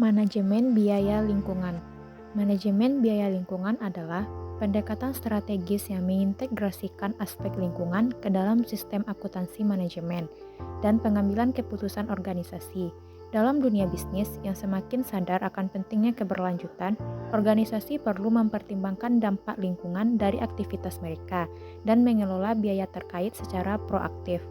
Manajemen biaya lingkungan. Manajemen biaya lingkungan adalah pendekatan strategis yang mengintegrasikan aspek lingkungan ke dalam sistem akuntansi manajemen dan pengambilan keputusan organisasi. Dalam dunia bisnis yang semakin sadar akan pentingnya keberlanjutan, organisasi perlu mempertimbangkan dampak lingkungan dari aktivitas mereka dan mengelola biaya terkait secara proaktif.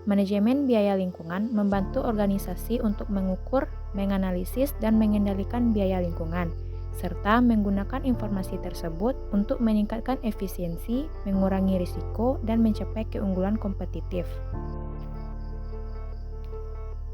Manajemen biaya lingkungan membantu organisasi untuk mengukur, menganalisis, dan mengendalikan biaya lingkungan, serta menggunakan informasi tersebut untuk meningkatkan efisiensi, mengurangi risiko, dan mencapai keunggulan kompetitif.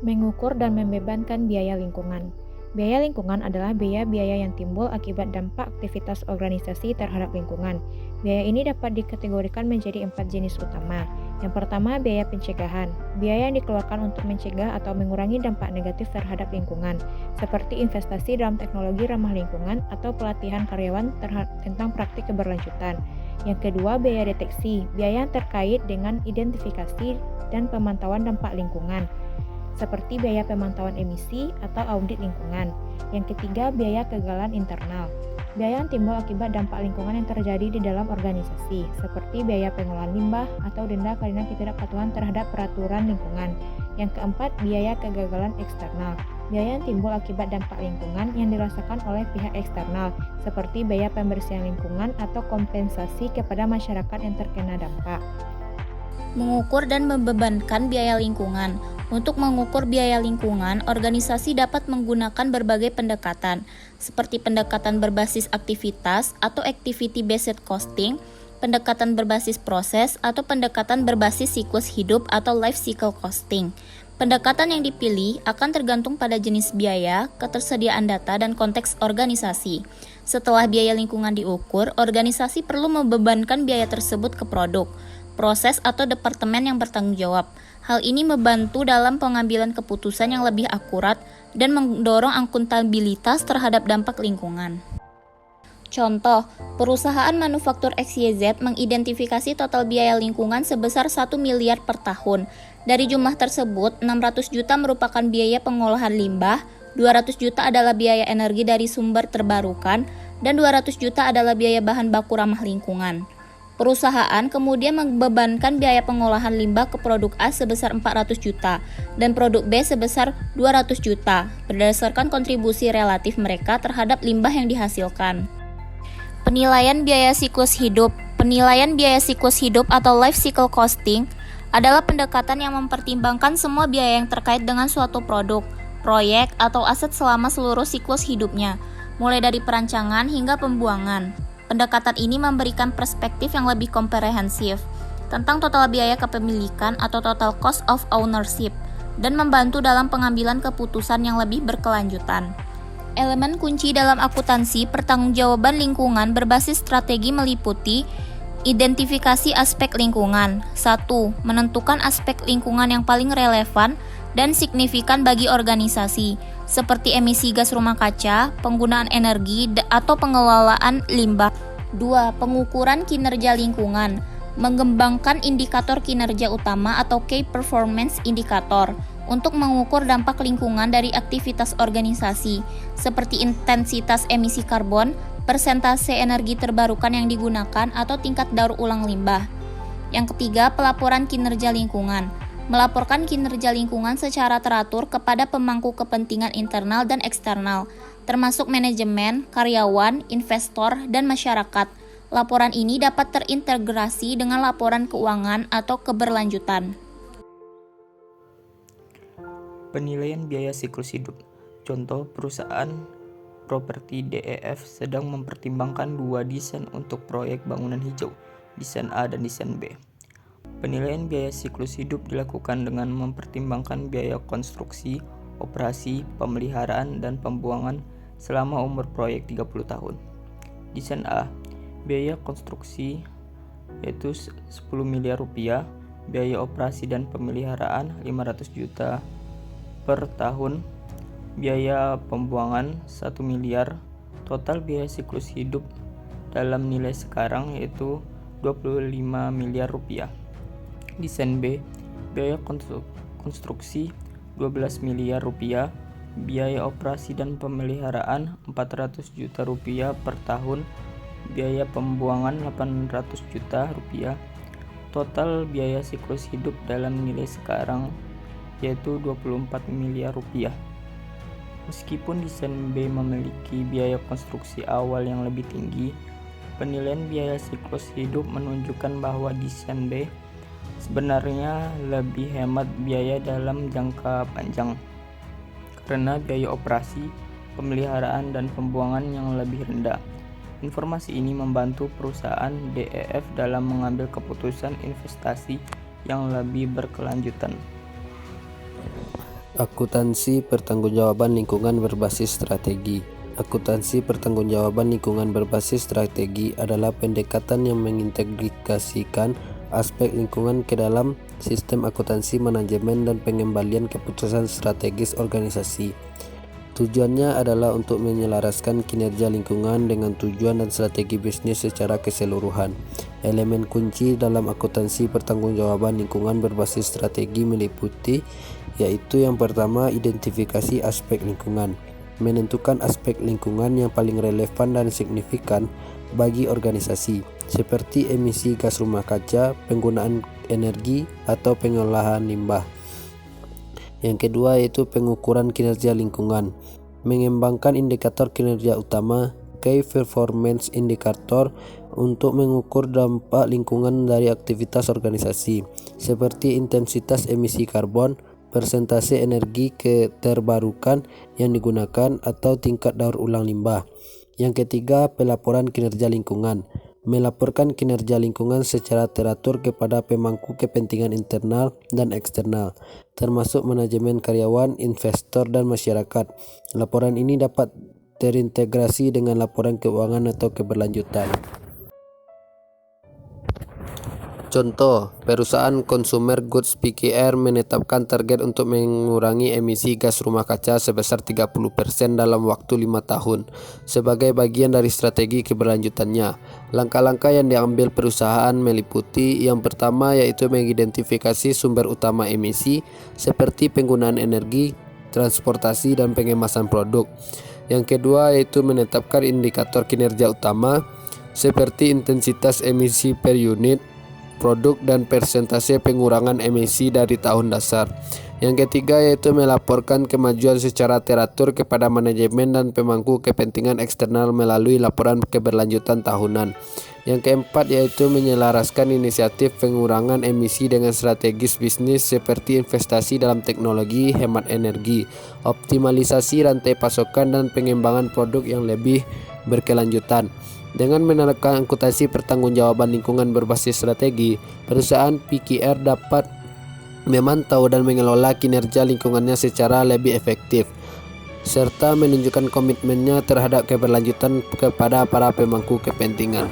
Mengukur dan membebankan biaya lingkungan. Biaya lingkungan adalah biaya-biaya yang timbul akibat dampak aktivitas organisasi terhadap lingkungan. Biaya ini dapat dikategorikan menjadi 4 jenis utama. Yang pertama, biaya pencegahan. Biaya yang dikeluarkan untuk mencegah atau mengurangi dampak negatif terhadap lingkungan, seperti investasi dalam teknologi ramah lingkungan atau pelatihan karyawan tentang praktik keberlanjutan. Yang kedua, biaya deteksi. Biaya yang terkait dengan identifikasi dan pemantauan dampak lingkungan, seperti biaya pemantauan emisi atau audit lingkungan. Yang ketiga, biaya kegagalan internal. Biaya yang timbul akibat dampak lingkungan yang terjadi di dalam organisasi, seperti biaya pengolahan limbah atau denda karena ketidakpatuhan terhadap peraturan lingkungan. Yang keempat, biaya kegagalan eksternal. Biaya yang timbul akibat dampak lingkungan yang dirasakan oleh pihak eksternal, seperti biaya pembersihan lingkungan atau kompensasi kepada masyarakat yang terkena dampak. Mengukur dan membebankan biaya lingkungan. Untuk mengukur biaya lingkungan, organisasi dapat menggunakan berbagai pendekatan, seperti pendekatan berbasis aktivitas atau activity-based costing, pendekatan berbasis proses, atau pendekatan berbasis siklus hidup atau life cycle costing. Pendekatan yang dipilih akan tergantung pada jenis biaya, ketersediaan data, dan konteks organisasi. Setelah biaya lingkungan diukur, organisasi perlu membebankan biaya tersebut ke produk, proses, atau departemen yang bertanggung jawab. Hal ini membantu dalam pengambilan keputusan yang lebih akurat dan mendorong akuntabilitas terhadap dampak lingkungan. Contoh, perusahaan manufaktur XYZ mengidentifikasi total biaya lingkungan sebesar 1 miliar per tahun. Dari jumlah tersebut, 600 juta merupakan biaya pengolahan limbah, 200 juta adalah biaya energi dari sumber terbarukan, dan 200 juta adalah biaya bahan baku ramah lingkungan. Perusahaan kemudian membebankan biaya pengolahan limbah ke produk A sebesar 400 juta dan produk B sebesar 200 juta berdasarkan kontribusi relatif mereka terhadap limbah yang dihasilkan. Penilaian biaya siklus hidup. Penilaian biaya siklus hidup atau life cycle costing adalah pendekatan yang mempertimbangkan semua biaya yang terkait dengan suatu produk, proyek, atau aset selama seluruh siklus hidupnya, mulai dari perancangan hingga pembuangan. Pendekatan ini memberikan perspektif yang lebih komprehensif tentang total biaya kepemilikan atau total cost of ownership dan membantu dalam pengambilan keputusan yang lebih berkelanjutan. Elemen kunci dalam akuntansi pertanggungjawaban lingkungan berbasis strategi meliputi identifikasi aspek lingkungan. 1. Menentukan aspek lingkungan yang paling relevan dan signifikan bagi organisasi, seperti emisi gas rumah kaca, penggunaan energi, atau pengelolaan limbah. 2. Pengukuran kinerja lingkungan. Mengembangkan indikator kinerja utama atau Key Performance Indicator untuk mengukur dampak lingkungan dari aktivitas organisasi, seperti intensitas emisi karbon, persentase energi terbarukan yang digunakan, atau tingkat daur ulang limbah. Yang ketiga, pelaporan kinerja lingkungan. Melaporkan kinerja lingkungan secara teratur kepada pemangku kepentingan internal dan eksternal, termasuk manajemen, karyawan, investor, dan masyarakat. Laporan ini dapat terintegrasi dengan laporan keuangan atau keberlanjutan. Penilaian biaya siklus hidup. Contoh, perusahaan properti DEF sedang mempertimbangkan 2 desain untuk proyek bangunan hijau, desain A dan desain B. Penilaian biaya siklus hidup dilakukan dengan mempertimbangkan biaya konstruksi, operasi, pemeliharaan, dan pembuangan selama umur proyek 30 tahun. Desain A, biaya konstruksi yaitu 10 miliar rupiah, biaya operasi dan pemeliharaan 500 juta per tahun, biaya pembuangan 1 miliar, total biaya siklus hidup dalam nilai sekarang yaitu 25 miliar rupiah. Desain B, biaya konstruksi 12 miliar rupiah, Biaya operasi dan pemeliharaan Rp400 juta per tahun, biaya pembuangan Rp800 juta, total biaya siklus hidup dalam nilai sekarang yaitu Rp24 miliar. Meskipun desain B memiliki biaya konstruksi awal yang lebih tinggi, penilaian biaya siklus hidup menunjukkan bahwa desain B sebenarnya lebih hemat biaya dalam jangka panjang karena biaya operasi, pemeliharaan, dan pembuangan yang lebih rendah. Informasi ini membantu perusahaan DEF dalam mengambil keputusan investasi yang lebih berkelanjutan. Akuntansi pertanggungjawaban lingkungan berbasis strategi. Akuntansi pertanggungjawaban lingkungan berbasis strategi adalah pendekatan yang mengintegrasikan aspek lingkungan ke dalam sistem akuntansi manajemen dan pengembalian keputusan strategis organisasi. Tujuannya adalah untuk menyelaraskan kinerja lingkungan dengan tujuan dan strategi bisnis secara keseluruhan. Elemen kunci dalam akuntansi pertanggungjawaban lingkungan berbasis strategi meliputi yaitu yang pertama, identifikasi aspek lingkungan. Menentukan aspek lingkungan yang paling relevan dan signifikan bagi organisasi, seperti emisi gas rumah kaca, penggunaan energi, atau pengolahan limbah. Yang kedua yaitu pengukuran kinerja lingkungan. Mengembangkan indikator kinerja utama, Key Performance Indicator, untuk mengukur dampak lingkungan dari aktivitas organisasi, seperti intensitas emisi karbon, persentase energi terbarukan yang digunakan, atau tingkat daur ulang limbah. Yang ketiga, pelaporan kinerja lingkungan. Melaporkan kinerja lingkungan secara teratur kepada pemangku kepentingan internal dan eksternal, termasuk manajemen karyawan, investor, dan masyarakat. Laporan ini dapat terintegrasi dengan laporan keuangan atau keberlanjutan. Contoh, perusahaan consumer goods PKR menetapkan target untuk mengurangi emisi gas rumah kaca sebesar 30% dalam waktu 5 tahun. Sebagai bagian dari strategi keberlanjutannya, langkah-langkah yang diambil perusahaan meliputi yang pertama yaitu mengidentifikasi sumber utama emisi seperti penggunaan energi, transportasi, dan pengemasan produk. Yang kedua yaitu menetapkan indikator kinerja utama seperti intensitas emisi per unit produk dan persentase pengurangan emisi dari tahun dasar. Yang ketiga yaitu melaporkan kemajuan secara teratur kepada manajemen dan pemangku kepentingan eksternal melalui laporan keberlanjutan tahunan. Yang keempat yaitu menyelaraskan inisiatif pengurangan emisi dengan strategis bisnis seperti investasi dalam teknologi hemat energi, optimalisasi rantai pasokan, dan pengembangan produk yang lebih berkelanjutan. Dengan menerapkan akuntansi pertanggungjawaban lingkungan berbasis strategi, perusahaan PKR dapat memantau dan mengelola kinerja lingkungannya secara lebih efektif, serta menunjukkan komitmennya terhadap keberlanjutan kepada para pemangku kepentingan.